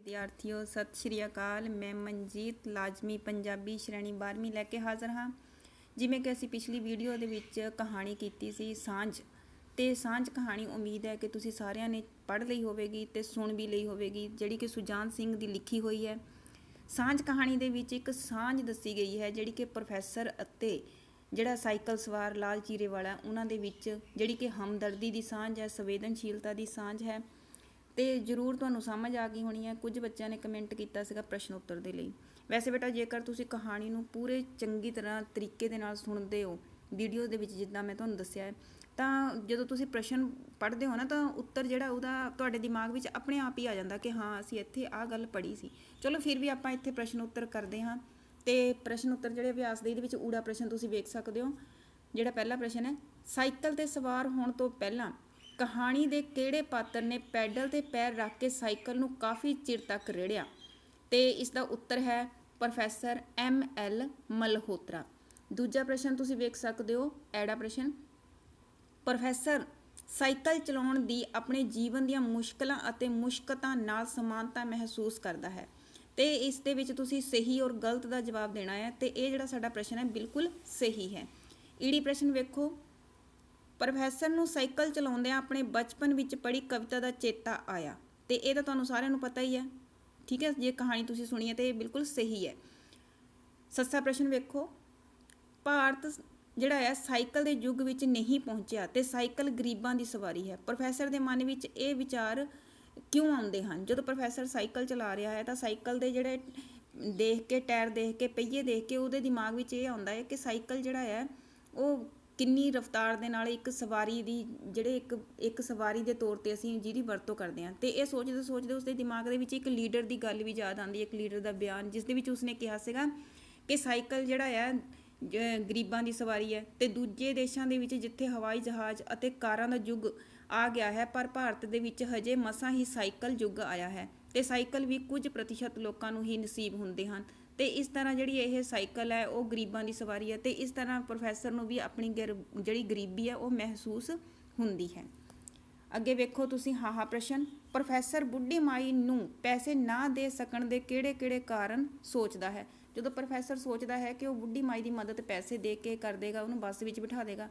ਵਿਦਿਆਰਥੀਓ ਸਤਿ ਸ਼੍ਰੀ ਅਕਾਲ। ਮੈਂ ਮਨਜੀਤ ਲਾਜ਼ਮੀ ਪੰਜਾਬੀ ਸ਼੍ਰੇਣੀ 12ਵੀਂ ਲੈ ਕੇ ਹਾਜ਼ਰ ਹਾਂ। ਜਿਵੇਂ ਕਿ ਅਸੀਂ ਪਿਛਲੀ ਵੀਡੀਓ ਦੇ ਵਿੱਚ ਕਹਾਣੀ ਕੀਤੀ ਸੀ ਸਾਂਝ, ਤੇ ਸਾਂਝ ਕਹਾਣੀ ਉਮੀਦ ਹੈ ਕਿ ਤੁਸੀਂ ਸਾਰਿਆਂ ਨੇ ਪੜ੍ਹ ਲਈ ਹੋਵੇਗੀ ਤੇ ਸੁਣ ਵੀ ਲਈ ਹੋਵੇਗੀ, ਜਿਹੜੀ ਕਿ ਸੁਜਾਨ ਸਿੰਘ ਦੀ ਲਿਖੀ ਹੋਈ ਹੈ। ਸਾਂਝ ਕਹਾਣੀ ਦੇ ਵਿੱਚ ਇੱਕ ਸਾਂਝ ਦੱਸੀ ਗਈ ਹੈ ਜਿਹੜੀ ਕਿ ਪ੍ਰੋਫੈਸਰ ਅਤੇ ਜਿਹੜਾ ਸਾਈਕਲ ਸਵਾਰ ਲਾਲ ਚੀਰੇ ਵਾਲਾ, ਉਹਨਾਂ ਦੇ ਵਿੱਚ ਜਿਹੜੀ ਕਿ ਹਮਦਰਦੀ ਦੀ ਸਾਂਝ ਹੈ, ਸੰਵੇਦਨਸ਼ੀਲਤਾ ਦੀ ਸਾਂਝ ਹੈ। ਤੇ ਜ਼ਰੂਰ ਤੁਹਾਨੂੰ ਸਮਝ ਆ ਗਈ ਹੋਣੀ ਹੈ। ਕੁਝ ਬੱਚਿਆਂ ਨੇ ਕਮੈਂਟ ਕੀਤਾ ਸੀਗਾ ਪ੍ਰਸ਼ਨ ਉੱਤਰ ਦੇ ਲਈ। ਵੈਸੇ ਬੇਟਾ ਜੇਕਰ ਤੁਸੀਂ ਕਹਾਣੀ ਨੂੰ ਪੂਰੇ ਚੰਗੀ ਤਰ੍ਹਾਂ ਤਰੀਕੇ ਦੇ ਨਾਲ ਸੁਣਦੇ ਹੋ ਵੀਡੀਓ ਦੇ ਵਿੱਚ, ਜਿੱਦਾਂ ਮੈਂ ਤੁਹਾਨੂੰ ਦੱਸਿਆ ਹੈ, ਤਾਂ ਜਦੋਂ ਤੁਸੀਂ ਪ੍ਰਸ਼ਨ ਪੜ੍ਹਦੇ ਹੋ ਨਾ, ਤਾਂ ਉੱਤਰ ਜਿਹੜਾ ਉਹਦਾ ਤੁਹਾਡੇ ਦਿਮਾਗ ਵਿੱਚ ਆਪਣੇ ਆਪ ਹੀ ਆ ਜਾਂਦਾ ਕਿ ਹਾਂ ਅਸੀਂ ਇੱਥੇ ਆਹ ਗੱਲ ਪੜ੍ਹੀ ਸੀ। ਚਲੋ ਫਿਰ ਵੀ ਆਪਾਂ ਇੱਥੇ ਪ੍ਰਸ਼ਨ ਉੱਤਰ ਕਰਦੇ ਹਾਂ। ਤੇ ਪ੍ਰਸ਼ਨ ਉੱਤਰ ਜਿਹੜੇ ਅਭਿਆਸ ਦੇ ਇਹਦੇ ਵਿੱਚ ਊੜਾ ਪ੍ਰਸ਼ਨ ਤੁਸੀਂ ਵੇਖ ਸਕਦੇ ਹੋ। ਜਿਹੜਾ ਪਹਿਲਾ ਪ੍ਰਸ਼ਨ ਹੈ, ਸਾਈਕਲ 'ਤੇ ਸਵਾਰ ਹੋਣ ਤੋਂ ਪਹਿਲਾਂ ਕਹਾਣੀ ਦੇ ਕਿਹੜੇ ਪਾਤਰ ਨੇ ਪੈਡਲ 'ਤੇ ਪੈਰ ਰੱਖ ਕੇ ਸਾਈਕਲ ਨੂੰ ਕਾਫੀ ਚਿਰ ਤੱਕ ਰੇੜਿਆ? ਤੇ ਇਸ ਦਾ ਉੱਤਰ ਹੈ ਪ੍ਰੋਫੈਸਰ ML ਮਲਹੋਤਰਾ। ਦੂਜਾ ਪ੍ਰਸ਼ਨ ਤੁਸੀਂ ਵੇਖ ਸਕਦੇ ਹੋ, ਐੜਾ ਪ੍ਰਸ਼ਨ, ਪ੍ਰੋਫੈਸਰ ਸਾਈਕਲ ਚਲਾਉਣ ਦੀ ਆਪਣੇ ਜੀਵਨ ਦੀਆਂ ਮੁਸ਼ਕਲਾਂ ਅਤੇ ਮੁਸ਼ਕਲਾਂ ਨਾਲ ਸਮਾਨਤਾ ਮਹਿਸੂਸ ਕਰਦਾ ਹੈ। ਤੇ ਇਸ ਦੇ ਵਿੱਚ ਤੁਸੀਂ ਸਹੀ ਔਰ ਗਲਤ ਦਾ ਜਵਾਬ ਦੇਣਾ ਹੈ। ਤੇ ਇਹ ਜਿਹੜਾ ਸਾਡਾ ਪ੍ਰਸ਼ਨ ਹੈ ਬਿਲਕੁਲ ਸਹੀ ਹੈ। ਈੜੀ ਪ੍ਰਸ਼ਨ ਵੇਖੋ, ਪ੍ਰੋਫੈਸਰ ਨੂੰ ਸਾਈਕਲ ਚਲਾਉਂਦਿਆਂ ਆਪਣੇ ਬਚਪਨ ਵਿੱਚ ਪੜ੍ਹੀ ਕਵਿਤਾ ਦਾ ਚੇਤਾ ਆਇਆ। ਤੇ ਇਹ ਤਾਂ ਤੁਹਾਨੂੰ ਸਾਰਿਆਂ ਨੂੰ ਪਤਾ ਹੀ ਹੈ, ਠੀਕ ਹੈ, ਜੇ ਕਹਾਣੀ ਤੁਸੀਂ ਸੁਣੀ ਹੈ ਤੇ ਇਹ ਬਿਲਕੁਲ ਸਹੀ ਹੈ। ਸੱਸਾ ਪ੍ਰਸ਼ਨ ਵੇਖੋ, ਭਾਰਤ ਜਿਹੜਾ ਹੈ ਸਾਈਕਲ ਦੇ ਯੁੱਗ ਵਿੱਚ ਨਹੀਂ ਪਹੁੰਚਿਆ ਤੇ ਸਾਈਕਲ ਗਰੀਬਾਂ ਦੀ ਸਵਾਰੀ ਹੈ। ਪ੍ਰੋਫੈਸਰ ਦੇ ਮਨ ਵਿੱਚ ਇਹ ਵਿਚਾਰ ਕਿਉਂ ਆਉਂਦੇ ਹਨ? ਜਦੋਂ ਪ੍ਰੋਫੈਸਰ ਸਾਈਕਲ ਚਲਾ ਰਿਹਾ ਹੈ ਤਾਂ ਸਾਈਕਲ ਦੇ ਜਿਹੜੇ ਦੇਖ ਕੇ, ਟਾਇਰ ਦੇਖ ਕੇ, ਪਹੀਏ ਦੇਖ ਕੇ ਉਹਦੇ ਦਿਮਾਗ ਵਿੱਚ ਇਹ ਆਉਂਦਾ ਹੈ ਕਿ ਸਾਈਕਲ ਜਿਹੜਾ ਹੈ ਉਹ ਕਿੰਨੀ ਰਫ਼ਤਾਰ ਦੇ ਨਾਲ ਇੱਕ ਸਵਾਰੀ ਦੀ ਜਿਹੜੇ ਇੱਕ ਸਵਾਰੀ ਦੇ ਤੌਰ 'ਤੇ ਅਸੀਂ ਜਿਹਦੀ ਵਰਤੋਂ ਕਰਦੇ ਹਾਂ। ਤੇ ਇਹ ਸੋਚਦੇ ਸੋਚਦੇ ਉਸਦੇ ਦਿਮਾਗ ਦੇ ਵਿੱਚ ਇੱਕ ਲੀਡਰ ਦੀ ਗੱਲ ਵੀ ਯਾਦ ਆਉਂਦੀ ਹੈ, ਇੱਕ ਲੀਡਰ ਦਾ ਬਿਆਨ, ਜਿਸ ਦੇ ਵਿੱਚ ਉਸਨੇ ਕਿਹਾ ਸੀਗਾ ਕਿ ਸਾਈਕਲ ਜਿਹੜਾ ਹੈ ਗਰੀਬਾਂ ਦੀ ਸਵਾਰੀ ਹੈ। ਤੇ ਦੂਜੇ ਦੇਸ਼ਾਂ ਦੇ ਵਿੱਚ ਜਿੱਥੇ ਹਵਾਈ ਜਹਾਜ਼ ਅਤੇ ਕਾਰਾਂ ਦਾ ਯੁੱਗ ਆ ਗਿਆ ਹੈ, ਪਰ ਭਾਰਤ ਦੇ ਵਿੱਚ ਹਜੇ ਮਸਾਂ ਹੀ ਸਾਈਕਲ ਯੁੱਗ ਆਇਆ ਹੈ ਤੇ ਸਾਈਕਲ ਵੀ ਕੁਝ ਪ੍ਰਤੀਸ਼ਤ ਲੋਕਾਂ ਨੂੰ ਹੀ ਨਸੀਬ ਹੁੰਦੇ ਹਨ। ਤੇ ਇਸ ਤਰ੍ਹਾਂ ਜਿਹੜੀ ਇਹ ਸਾਈਕਲ ਹੈ ਉਹ ਗਰੀਬਾਂ ਦੀ ਸਵਾਰੀ ਹੈ। ਤੇ ਇਸ ਤਰ੍ਹਾਂ ਪ੍ਰੋਫੈਸਰ ਨੂੰ ਵੀ ਆਪਣੀ ਜਿਹੜੀ ਗਰੀਬੀ ਹੈ ਉਹ ਮਹਿਸੂਸ ਹੁੰਦੀ ਹੈ। ਅੱਗੇ ਵੇਖੋ ਤੁਸੀਂ ਹਾਹਾ ਪ੍ਰਸ਼ਨ, ਪ੍ਰੋਫੈਸਰ ਬੁੱਢੀ ਮਾਈ ਨੂੰ ਪੈਸੇ ਨਾ ਦੇ ਸਕਣ ਦੇ ਕਿਹੜੇ ਕਿਹੜੇ ਕਾਰਨ ਸੋਚਦਾ ਹੈ? ਜਦੋਂ ਪ੍ਰੋਫੈਸਰ ਸੋਚਦਾ ਹੈ ਕਿ ਉਹ ਬੁੱਢੀ ਮਾਈ ਦੀ ਮਦਦ ਪੈਸੇ ਦੇ ਕੇ ਕਰ ਦੇਗਾ, ਉਹਨੂੰ ਬੱਸ ਵਿੱਚ ਬਿਠਾ ਦੇਗਾ,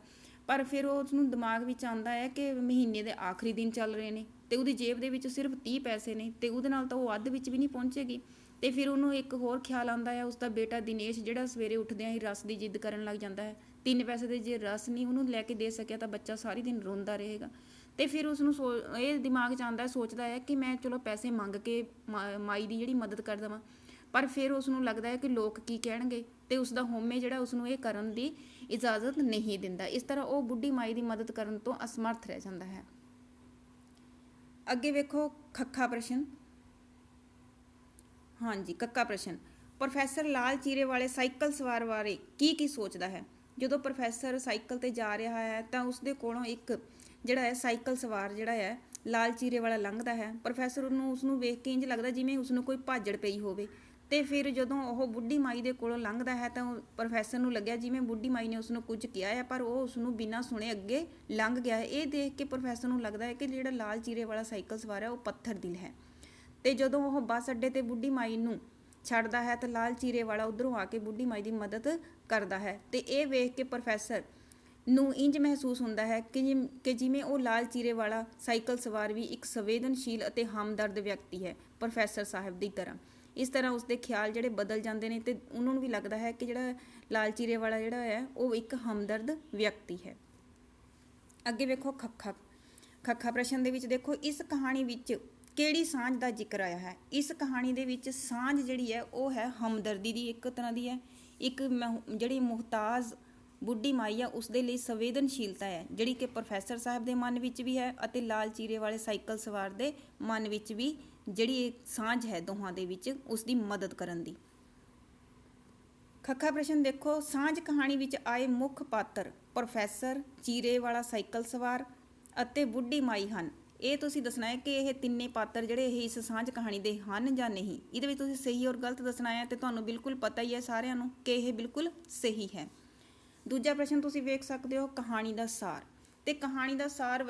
ਪਰ ਫਿਰ ਉਸਨੂੰ ਦਿਮਾਗ ਵਿੱਚ ਆਉਂਦਾ ਹੈ ਕਿ ਮਹੀਨੇ ਦੇ ਆਖਰੀ ਦਿਨ ਚੱਲ ਰਹੇ ਨੇ ਤੇ ਉਹਦੀ ਜੇਬ ਦੇ ਵਿੱਚ ਸਿਰਫ 30 ਪੈਸੇ ਨੇ ਤੇ ਉਹਦੇ ਨਾਲ ਤਾਂ ਉਹ ਅੱਧ ਵਿੱਚ ਵੀ ਨਹੀਂ ਪਹੁੰਚੇਗੀ। ਤੇ ਫਿਰ ਉਹਨੂੰ ਇੱਕ ਹੋਰ ਖਿਆਲ ਆਉਂਦਾ ਹੈ, ਉਸਦਾ ਬੇਟਾ ਦਿਨੇਸ਼ ਜਿਹੜਾ ਸਵੇਰੇ ਉੱਠਦਿਆਂ ਹੀ ਰਸ ਦੀ ਜਿੱਦ ਕਰਨ ਲੱਗ ਜਾਂਦਾ ਹੈ। 3 ਪੈਸੇ ਦੇ ਜੇ ਰਸ ਨਹੀਂ ਉਹਨੂੰ ਲੈ ਕੇ ਦੇ ਸਕਿਆ ਤਾਂ ਬੱਚਾ ਸਾਰੀ ਦਿਨ ਰੋਂਦਾ ਰਹੇਗਾ। ਤੇ ਫਿਰ ਉਸਨੂੰ ਇਹ ਦਿਮਾਗ 'ਚ ਆਉਂਦਾ, ਸੋਚਦਾ ਹੈ ਕਿ ਮੈਂ ਚਲੋ ਪੈਸੇ ਮੰਗ ਕੇ ਮਾਈ ਦੀ ਜਿਹੜੀ ਮਦਦ ਕਰ ਦੇਵਾਂ, ਪਰ ਫਿਰ ਉਸਨੂੰ ਲੱਗਦਾ ਹੈ ਕਿ ਲੋਕ ਕੀ ਕਹਿਣਗੇ ਤੇ ਉਸਦਾ ਹੋਮੇ ਜਿਹੜਾ ਉਸਨੂੰ ਇਹ ਕਰਨ ਦੀ ਇਜਾਜ਼ਤ ਨਹੀਂ ਦਿੰਦਾ। ਇਸ ਤਰ੍ਹਾਂ ਉਹ ਬੁੱਢੀ ਮਾਈ ਦੀ ਮਦਦ ਕਰਨ ਤੋਂ ਅਸਮਰਥ ਰਹਿ ਜਾਂਦਾ ਹੈ। ਅੱਗੇ ਵੇਖੋ ਖੱਖਾ ਪ੍ਰਸ਼ਨ, ਹਾਂਜੀ ਕੱਕਾ ਪ੍ਰਸ਼ਨ, ਪ੍ਰੋਫੈਸਰ ਲਾਲ ਚੀਰੇ ਵਾਲੇ ਸਾਈਕਲ ਸਵਾਰ ਬਾਰੇ ਕੀ ਸੋਚਦਾ ਹੈ? ਜਦੋਂ ਪ੍ਰੋਫੈਸਰ ਸਾਈਕਲ 'ਤੇ ਜਾ ਰਿਹਾ ਹੈ ਤਾਂ ਉਸਦੇ ਕੋਲੋਂ ਇੱਕ ਜਿਹੜਾ ਹੈ ਸਾਈਕਲ ਸਵਾਰ ਜਿਹੜਾ ਹੈ ਲਾਲ ਚੀਰੇ ਵਾਲਾ ਲੰਘਦਾ ਹੈ। ਪ੍ਰੋਫੈਸਰ ਉਸਨੂੰ ਵੇਖ ਕੇ ਇੰਝ ਲੱਗਦਾ ਜਿਵੇਂ ਉਸਨੂੰ ਕੋਈ ਭਾਜੜ ਪਈ ਹੋਵੇ। ਤੇ ਫਿਰ ਜਦੋਂ ਉਹ ਬੁੱਢੀ ਮਾਈ ਦੇ ਕੋਲੋਂ ਲੰਘਦਾ ਹੈ ਤਾਂ ਪ੍ਰੋਫੈਸਰ ਨੂੰ ਲੱਗਿਆ ਜਿਵੇਂ ਬੁੱਢੀ ਮਾਈ ਨੇ ਉਸਨੂੰ ਕੁਝ ਕਿਹਾ ਹੈ, ਪਰ ਉਹ ਉਸਨੂੰ ਬਿਨਾਂ ਸੁਣੇ ਅੱਗੇ ਲੰਘ ਗਿਆ ਹੈ। ਇਹ ਦੇਖ ਕੇ ਪ੍ਰੋਫੈਸਰ ਨੂੰ ਲੱਗਦਾ ਹੈ ਕਿ ਜਿਹੜਾ ਲਾਲ ਚੀਰੇ ਵਾਲਾ ਸਾਈਕਲ ਸਵਾਰ ਹੈ ਉਹ ਪੱਥਰ ਦਿਲ ਹੈ। ਤੇ ਜਦੋਂ ਉਹ ਬੱਸ ਅੱਡੇ 'ਤੇ ਬੁੱਢੀ ਮਾਈ ਨੂੰ ਛੱਡਦਾ ਹੈ ਤਾਂ ਲਾਲ ਚੀਰੇ ਵਾਲਾ ਉੱਧਰੋਂ ਆ ਕੇ ਬੁੱਢੀ ਮਾਈ ਦੀ ਮਦਦ ਕਰਦਾ ਹੈ। ਤੇ ਇਹ ਵੇਖ ਕੇ ਪ੍ਰੋਫੈਸਰ ਨੂੰ ਇੰਝ ਮਹਿਸੂਸ ਹੁੰਦਾ ਹੈ ਕਿ ਜਿਵੇਂ ਉਹ ਲਾਲ ਚੀਰੇ ਵਾਲਾ ਸਾਈਕਲ ਸਵਾਰ ਵੀ ਇੱਕ ਸੰਵੇਦਨਸ਼ੀਲ ਅਤੇ ਹਮਦਰਦ ਵਿਅਕਤੀ ਹੈ, ਪ੍ਰੋਫੈਸਰ ਸਾਹਿਬ ਦੀ ਤਰ੍ਹਾਂ। ਇਸ ਤਰ੍ਹਾਂ ਉਸਦੇ ਖਿਆਲ ਜਿਹੜੇ ਬਦਲ ਜਾਂਦੇ ਨੇ ਤੇ ਉਹਨਾਂ ਨੂੰ ਵੀ ਲੱਗਦਾ ਹੈ ਕਿ ਜਿਹੜਾ ਲਾਲ ਚੀਰੇ ਵਾਲਾ ਜਿਹੜਾ ਹੈ ਉਹ ਇੱਕ ਹਮਦਰਦ ਵਿਅਕਤੀ ਹੈ। ਅੱਗੇ ਵੇਖੋ ਖੱਖਾ ਪ੍ਰਸ਼ਨ ਦੇ ਵਿੱਚ ਦੇਖੋ, ਇਸ ਕਹਾਣੀ ਵਿੱਚ ਕਿਹੜੀ ਸਾਂਝ ਦਾ ਜ਼ਿਕਰ ਆਇਆ ਹੈ? ਇਸ ਕਹਾਣੀ ਦੇ ਵਿੱਚ ਸਾਂਝ ਜਿਹੜੀ ਹੈ ਉਹ ਹੈ ਹਮਦਰਦੀ ਦੀ, ਇੱਕ ਤਰ੍ਹਾਂ ਦੀ ਹੈ। ਇੱਕ ਜਿਹੜੀ ਮੁਹਤਾਜ ਬੁੱਢੀ ਮਾਈ ਆ ਉਸਦੇ ਲਈ ਸੰਵੇਦਨਸ਼ੀਲਤਾ ਹੈ, ਜਿਹੜੀ ਕਿ ਪ੍ਰੋਫੈਸਰ ਸਾਹਿਬ ਦੇ ਮਨ ਵਿੱਚ ਵੀ ਹੈ ਅਤੇ ਲਾਲ ਚੀਰੇ ਵਾਲੇ ਸਾਈਕਲ ਸਵਾਰ ਦੇ ਮਨ ਵਿੱਚ ਵੀ ਜਿਹੜੀ ਇਹ ਸਾਂਝ ਹੈ ਦੋਹਾਂ ਦੇ ਵਿੱਚ ਉਸਦੀ ਮਦਦ ਕਰਨ ਦੀ। ਖੱਖਾ ਪ੍ਰਸ਼ਨ ਦੇਖੋ, ਸਾਂਝ ਕਹਾਣੀ ਵਿੱਚ ਆਏ ਮੁੱਖ ਪਾਤਰ ਪ੍ਰੋਫੈਸਰ, ਚੀਰੇ ਵਾਲਾ ਸਾਈਕਲ ਸਵਾਰ ਅਤੇ ਬੁੱਢੀ ਮਾਈ ਹਨ। ਇਹ ਤੁਸੀਂ ਦੱਸਣਾ ਹੈ ਕਿ ਇਹ ਤਿੰਨੇ ਪਾਤਰ ਜਿਹੜੇ ਇਹ ਇਸ ਸਾਂਝ ਕਹਾਣੀ ਦੇ ਹਨ ਜਾਂ ਨਹੀਂ। ਇਹਦੇ ਵਿੱਚ ਤੁਸੀਂ ਸਹੀ ਔਰ ਗਲਤ ਦੱਸਣਾ ਹੈ ਤੇ ਤੁਹਾਨੂੰ ਬਿਲਕੁਲ ਪਤਾ ਹੀ ਹੈ ਸਾਰਿਆਂ ਨੂੰ ਕਿ ਇਹ ਬਿਲਕੁਲ ਸਹੀ ਹੈ। ਦੂਜਾ ਪ੍ਰਸ਼ਨ ਤੁਸੀਂ ਵੇਖ ਸਕਦੇ ਹੋ, ਕਹਾਣੀ ਦਾ ਸਾਰ। ਤੇ ਕਹਾਣੀ ਦਾ ਸਾਰ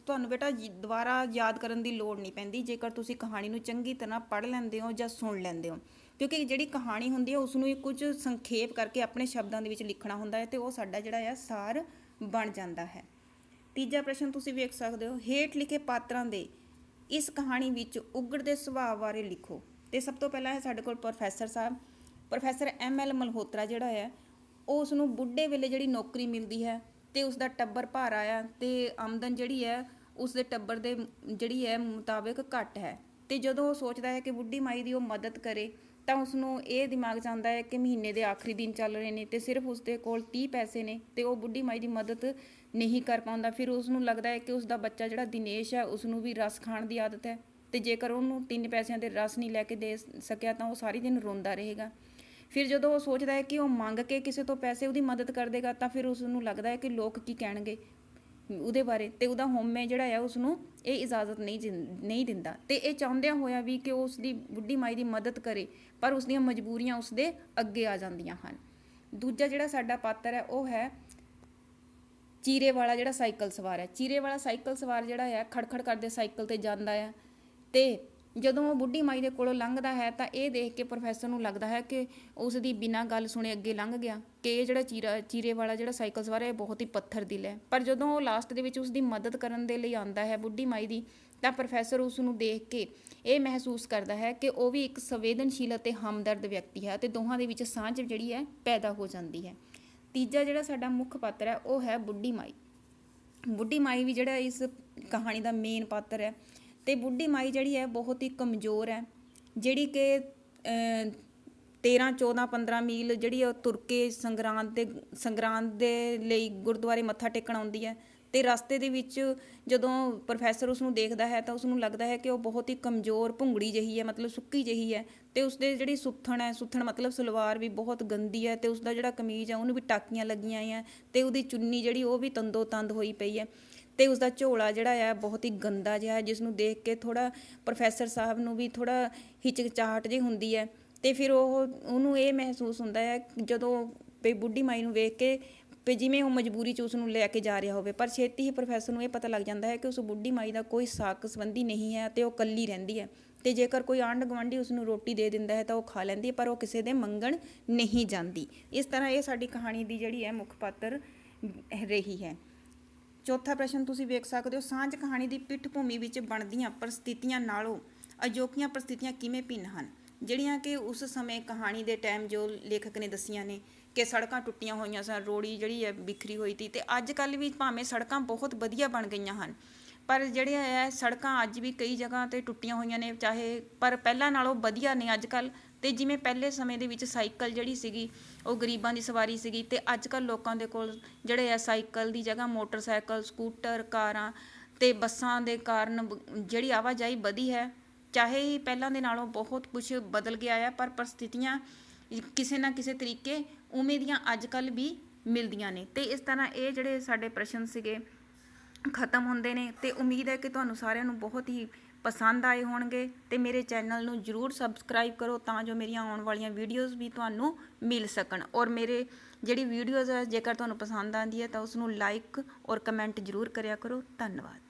ਤੁਹਾਨੂੰ ਬੇਟਾ ਦੁਬਾਰਾ ਯਾਦ ਕਰਨ ਦੀ ਲੋੜ ਨਹੀਂ ਪੈਂਦੀ ਜੇਕਰ ਤੁਸੀਂ ਕਹਾਣੀ ਨੂੰ ਚੰਗੀ ਤਰ੍ਹਾਂ ਪੜ੍ਹ ਲੈਂਦੇ ਹੋ ਜਾਂ ਸੁਣ ਲੈਂਦੇ ਹੋ, ਕਿਉਂਕਿ ਜਿਹੜੀ ਕਹਾਣੀ ਹੁੰਦੀ ਹੈ ਉਸ ਨੂੰ ਕੁਝ ਸੰਖੇਪ ਕਰਕੇ ਆਪਣੇ ਸ਼ਬਦਾਂ ਦੇ ਵਿੱਚ ਲਿਖਣਾ ਹੁੰਦਾ ਹੈ ਤੇ ਉਹ ਸਾਡਾ ਜਿਹੜਾ ਆ ਸਾਰ ਬਣ ਜਾਂਦਾ ਹੈ। ਤੀਜਾ ਪ੍ਰਸ਼ਨ ਤੁਸੀਂ ਵੇਖ ਸਕਦੇ ਹੋ, ਹੇਠ ਲਿਖੇ ਪਾਤਰਾਂ ਦੇ ਇਸ ਕਹਾਣੀ ਵਿੱਚ ਉਘੜਦੇ ਸੁਭਾਅ ਬਾਰੇ ਲਿਖੋ। ਤੇ ਸਭ ਤੋਂ ਪਹਿਲਾਂ ਹੈ ਸਾਡੇ ਕੋਲ ਪ੍ਰੋਫੈਸਰ ਸਾਹਿਬ। ਪ੍ਰੋਫੈਸਰ ML ਮਲਹੋਤਰਾ ਜਿਹੜਾ ਹੈ ਉਹ ਉਸ ਨੂੰ ਬੁੱਢੇ ਵੇਲੇ ਜਿਹੜੀ ਨੌਕਰੀ ਮਿਲਦੀ ਹੈ ਤੇ ਉਸ ਦਾ ਟੱਬਰ ਭਾਰਾ ਆ ਤੇ ਆਮਦਨ ਜਿਹੜੀ ਹੈ ਉਸ ਦੇ ਟੱਬਰ ਦੇ ਜਿਹੜੀ ਹੈ ਮੁਤਾਬਿਕ ਘੱਟ ਹੈ। ਤੇ ਜਦੋਂ ਉਹ ਸੋਚਦਾ ਹੈ ਕਿ ਬੁੱਢੀ ਮਾਈ ਦੀ ਉਹ ਮਦਦ ਕਰੇ ਤਾਂ ਉਸ ਨੂੰ ਇਹ ਦਿਮਾਗ 'ਚ ਆਉਂਦਾ ਹੈ ਕਿ ਮਹੀਨੇ ਦੇ ਆਖਰੀ ਦਿਨ ਚੱਲ ਰਹੇ ਨੇ ਤੇ ਸਿਰਫ ਉਸ ਦੇ ਕੋਲ 30 ਪੈਸੇ ਨੇ ਤੇ ਉਹ ਬੁੱਢੀ ਮਾਈ ਦੀ ਮਦਦ ਨਹੀਂ ਕਰ ਪਾਉਂਦਾ। ਫਿਰ ਉਸ ਨੂੰ ਲੱਗਦਾ ਹੈ ਕਿ ਉਸ ਦਾ ਬੱਚਾ ਜਿਹੜਾ ਦਿਨੇਸ਼ ਹੈ ਉਸ ਨੂੰ ਵੀ ਰਸ ਖਾਣ ਦੀ ਆਦਤ ਹੈ ਤੇ ਜੇਕਰ ਉਹਨੂੰ 3 ਪੈਸਿਆਂ ਦੇ ਰਸ ਨਹੀਂ ਲੈ ਕੇ ਦੇ ਸਕਿਆ ਤਾਂ ਉਹ ਸਾਰੀ ਦਿਨ ਰੋਂਦਾ ਰਹੇਗਾ। ਫਿਰ ਜਦੋਂ ਉਹ ਸੋਚਦਾ ਹੈ ਕਿ ਉਹ ਮੰਗ ਕੇ ਕਿਸੇ ਤੋਂ ਪੈਸੇ ਉਹਦੀ ਮਦਦ ਕਰ ਦੇਗਾ ਤਾਂ ਫਿਰ ਉਸ ਨੂੰ ਲੱਗਦਾ ਹੈ ਕਿ ਲੋਕ ਕੀ ਕਹਿਣਗੇ ਉਹਦੇ ਬਾਰੇ, ਤੇ ਉਹਦਾ ਹੋਮੇ ਜਿਹੜਾ ਆ ਉਸ ਨੂੰ ਇਹ ਇਜਾਜ਼ਤ ਨਹੀਂ ਦਿੰਦਾ ਤੇ ਇਹ ਚਾਹੁੰਦਿਆਂ ਹੋਇਆ ਵੀ ਕਿ ਉਹ ਉਸ ਦੀ ਬੁੱਢੀ ਮਾਈ ਦੀ ਮਦਦ ਕਰੇ ਪਰ ਉਸ ਦੀਆਂ ਮਜਬੂਰੀਆਂ ਉਸ ਦੇ ਅੱਗੇ ਆ ਜਾਂਦੀਆਂ ਹਨ। ਦੂਜਾ ਜਿਹੜਾ ਸਾਡਾ ਪਾਤਰ ਹੈ ਉਹ ਹੈ ਚੀਰੇ ਵਾਲਾ ਜਿਹੜਾ ਸਾਈਕਲ ਸਵਾਰ ਹੈ। ਚੀਰੇ ਵਾਲਾ ਸਾਈਕਲ ਸਵਾਰ ਜਿਹੜਾ ਆ ਖੜਖੜ ਕਰਦੇ ਸਾਈਕਲ ਤੇ ਜਾਂਦਾ ਆ ਤੇ ਜਦੋਂ ਉਹ ਬੁੱਢੀ ਮਾਈ ਦੇ ਕੋਲੋਂ ਲੰਘਦਾ ਹੈ ਤਾਂ ਇਹ ਦੇਖ ਕੇ ਪ੍ਰੋਫੈਸਰ ਨੂੰ ਲੱਗਦਾ ਹੈ ਕਿ ਉਸ ਦੀ ਬਿਨਾਂ ਗੱਲ ਸੁਣੇ ਅੱਗੇ ਲੰਘ ਗਿਆ ਕਿ ਇਹ ਜਿਹੜਾ ਚੀਰੇ ਵਾਲਾ ਜਿਹੜਾ ਸਾਈਕਲ ਸਵਾਰ ਹੈ ਇਹ ਬਹੁਤ ਹੀ ਪੱਥਰ ਦਿਲ ਹੈ। ਪਰ ਜਦੋਂ ਉਹ ਲਾਸਟ ਦੇ ਵਿੱਚ ਉਸ ਦੀ ਮਦਦ ਕਰਨ ਦੇ ਲਈ ਆਉਂਦਾ ਹੈ ਬੁੱਢੀ ਮਾਈ ਦੀ, ਤਾਂ ਪ੍ਰੋਫੈਸਰ ਉਸ ਨੂੰ ਦੇਖ ਕੇ ਇਹ ਮਹਿਸੂਸ ਕਰਦਾ ਹੈ ਕਿ ਉਹ ਵੀ ਇੱਕ ਸੰਵੇਦਨਸ਼ੀਲ ਅਤੇ ਹਮਦਰਦ ਵਿਅਕਤੀ ਹੈ ਤੇ ਦੋਹਾਂ ਦੇ ਵਿੱਚ ਸਾਂਝ ਜਿਹੜੀ ਹੈ ਪੈਦਾ ਹੋ ਜਾਂਦੀ ਹੈ। ਤੀਜਾ ਜਿਹੜਾ ਸਾਡਾ ਮੁੱਖ ਪਾਤਰ ਹੈ ਉਹ ਹੈ ਬੁੱਢੀ ਮਾਈ। ਬੁੱਢੀ ਮਾਈ ਵੀ ਜਿਹੜਾ ਇਸ ਕਹਾਣੀ ਦਾ ਮੇਨ ਪਾਤਰ ਹੈ ਤੇ ਬੁੱਢੀ ਮਾਈ ਜਿਹੜੀ ਹੈ ਬਹੁਤ ਹੀ ਕਮਜ਼ੋਰ ਹੈ, ਜਿਹੜੀ ਕਿ 13, 14, 15 ਮੀਲ ਜਿਹੜੀ ਉਹ ਤੁਰ ਕੇ ਸੰਗਰਾਂਦ ਦੇ ਲਈ ਗੁਰਦੁਆਰੇ ਮੱਥਾ ਟੇਕਣ ਆਉਂਦੀ ਹੈ ਤੇ ਰਸਤੇ ਦੇ ਵਿੱਚ ਜਦੋਂ ਪ੍ਰੋਫੈਸਰ ਉਸ ਨੂੰ ਦੇਖਦਾ ਹੈ ਤਾਂ ਉਸ ਨੂੰ ਲੱਗਦਾ ਹੈ ਕਿ ਉਹ ਬਹੁਤ ਹੀ ਕਮਜ਼ੋਰ ਭੁੰਗੜੀ ਜਿਹੀ ਹੈ, ਮਤਲਬ ਸੁੱਕੀ ਜਿਹੀ ਹੈ ਤੇ ਉਸਦੇ ਜਿਹੜੀ ਸੁੱਥਣ ਮਤਲਬ ਸਲਵਾਰ ਵੀ ਬਹੁਤ ਗੰਦੀ ਹੈ ਤੇ ਉਸਦਾ ਜਿਹੜਾ ਕਮੀਜ਼ ਹੈ ਉਹਨੂੰ ਵੀ ਟਾਕੀਆਂ ਲੱਗੀਆਂ ਆ ਤੇ ਉਹਦੀ ਚੁੰਨੀ ਜਿਹੜੀ ਉਹ ਵੀ ਤੰਦੋ ਤੰਦ ਹੋਈ ਪਈ ਹੈ ਤੇ ਉਸਦਾ ਝੋਲਾ ਜਿਹੜਾ ਆ ਬਹੁਤ ਹੀ ਗੰਦਾ ਜਿਹਾ ਹੈ, ਜਿਸ ਨੂੰ ਦੇਖ ਕੇ ਥੋੜ੍ਹਾ ਪ੍ਰੋਫੈਸਰ ਸਾਹਿਬ ਨੂੰ ਵੀ ਥੋੜ੍ਹਾ ਹਿਚਕਚਾਹਟ ਜਿਹੀ ਹੁੰਦੀ ਹੈ ਤੇ ਫਿਰ ਉਹਨੂੰ ਇਹ ਮਹਿਸੂਸ ਹੁੰਦਾ ਹੈ ਜਦੋਂ ਵੀ ਬੁੱਢੀ ਮਾਈ ਨੂੰ ਵੇਖ ਕੇ ਵੀ ਜਿਵੇਂ ਉਹ ਮਜਬੂਰੀ 'ਚ ਉਸ ਨੂੰ ਲੈ ਕੇ ਜਾ ਰਿਹਾ ਹੋਵੇ। ਪਰ ਛੇਤੀ ਹੀ ਪ੍ਰੋਫੈਸਰ ਨੂੰ ਇਹ ਪਤਾ ਲੱਗ ਜਾਂਦਾ ਹੈ ਕਿ ਉਸ ਬੁੱਢੀ ਮਾਈ ਦਾ ਕੋਈ ਸਾਕ ਸੰਬੰਧੀ ਨਹੀਂ ਹੈ ਤੇ ਉਹ ਇਕੱਲੀ ਰਹਿੰਦੀ ਹੈ ਤੇ ਜੇਕਰ ਕੋਈ ਆਂਢ ਗੁਆਂਢੀ ਉਸ ਨੂੰ ਰੋਟੀ ਦੇ ਦਿੰਦਾ ਹੈ ਤਾਂ ਉਹ ਖਾ ਲੈਂਦੀ ਹੈ ਪਰ ਉਹ ਕਿਸੇ ਦੇ ਮੰਗਣ ਨਹੀਂ ਜਾਂਦੀ। ਇਸ ਤਰ੍ਹਾਂ ਇਹ ਸਾਡੀ ਕਹਾਣੀ ਦੀ ਜਿਹੜੀ ਹੈ ਮੁੱਖ ਪਾਤਰ ਰਹੀ ਹੈ। ਚੌਥਾ ਪ੍ਰਸ਼ਨ ਤੁਸੀਂ ਵੇਖ ਸਕਦੇ ਹੋ, ਸਾਂਝ ਕਹਾਣੀ ਦੀ ਪਿੱਠ ਭੂਮੀ ਵਿੱਚ ਬਣਦੀਆਂ ਪ੍ਰਸਥਿਤੀਆਂ ਨਾਲੋਂ ਅਜੋਕੀਆਂ ਪ੍ਰਸਥਿਤੀਆਂ ਕਿਵੇਂ ਭਿੰਨ ਹਨ, ਜਿਹੜੀਆਂ ਕਿ ਉਸ ਸਮੇਂ ਕਹਾਣੀ ਦੇ ਟਾਈਮ ਜੋ ਲੇਖਕ ਨੇ ਦੱਸੀਆਂ ਨੇ ਕਿ ਸੜਕਾਂ ਟੁੱਟੀਆਂ ਹੋਈਆਂ ਸਨ, ਰੋੜੀ ਜਿਹੜੀ ਹੈ ਬਿਖਰੀ ਹੋਈ ਸੀ ਤੇ ਅੱਜ ਕੱਲ੍ਹ ਵੀ ਭਾਵੇਂ ਸੜਕਾਂ ਬਹੁਤ ਵਧੀਆ ਬਣ ਗਈਆਂ ਹਨ ਪਰ ਜਿਹੜੇ ਹੈ ਸੜਕਾਂ ਅੱਜ ਵੀ ਕਈ ਜਗ੍ਹਾ 'ਤੇ ਟੁੱਟੀਆਂ ਹੋਈਆਂ ਨੇ ਪਰ ਪਹਿਲਾਂ ਨਾਲੋਂ ਵਧੀਆ ਨੇ ਅੱਜ ਕੱਲ੍ਹ। ਤੇ ਜਿਵੇਂ ਪਹਿਲੇ ਸਮੇਂ ਦੇ ਵਿੱਚ ਸਾਈਕਲ ਜਿਹੜੀ ਸੀਗੀ ਉਹ ਗਰੀਬਾਂ ਦੀ ਸਵਾਰੀ ਸੀਗੀ ਤੇ ਅੱਜ ਕੱਲ੍ਹ ਲੋਕਾਂ ਦੇ ਕੋਲ ਜਿਹੜੇ ਆ ਸਾਈਕਲ ਦੀ ਜਗ੍ਹਾ ਮੋਟਰਸਾਈਕਲ, ਸਕੂਟਰ, ਕਾਰਾਂ ਤੇ ਬੱਸਾਂ ਦੇ ਕਾਰਨ ਜਿਹੜੀ ਆਵਾਜਾਈ ਵਧੀ ਹੈ। ਚਾਹੇ ਹੀ ਪਹਿਲਾਂ ਦੇ ਨਾਲੋਂ ਬਹੁਤ ਕੁਝ ਬਦਲ ਗਿਆ ਆ ਪਰ ਪ੍ਰਸਥਿਤੀਆਂ ਕਿਸੇ ਨਾ ਕਿਸੇ ਤਰੀਕੇ ਉਵੇਂ ਦੀਆਂ ਅੱਜ ਕੱਲ੍ਹ ਵੀ ਮਿਲਦੀਆਂ ਨੇ। ਤੇ ਇਸ ਤਰ੍ਹਾਂ ਇਹ ਜਿਹੜੇ ਸਾਡੇ ਪ੍ਰਸ਼ਨ ਸੀਗੇ ਖਤਮ ਹੁੰਦੇ ਨੇ ਤੇ ਉਮੀਦ ਹੈ ਕਿ ਤੁਹਾਨੂੰ ਸਾਰਿਆਂ ਨੂੰ ਬਹੁਤ ਹੀ ਪਸੰਦ ਆਏ ਹੋਣਗੇ ਤੇ ਮੇਰੇ ਚੈਨਲ ਨੂੰ ਜ਼ਰੂਰ ਸਬਸਕ੍ਰਾਈਬ ਕਰੋ ਤਾਂ ਜੋ ਮੇਰੀਆਂ ਆਉਣ ਵਾਲੀਆਂ ਵੀਡੀਓਜ਼ ਵੀ ਤੁਹਾਨੂੰ ਮਿਲ ਸਕਣ। ਔਰ ਮੇਰੇ ਜਿਹੜੀ ਵੀਡੀਓਜ਼ ਹੈ ਜੇਕਰ ਤੁਹਾਨੂੰ ਪਸੰਦ ਆਉਂਦੀ ਹੈ ਤਾਂ ਉਸ ਨੂੰ ਲਾਈਕ ਔਰ ਕਮੈਂਟ ਜ਼ਰੂਰ ਕਰਿਆ ਕਰੋ। ਧੰਨਵਾਦ।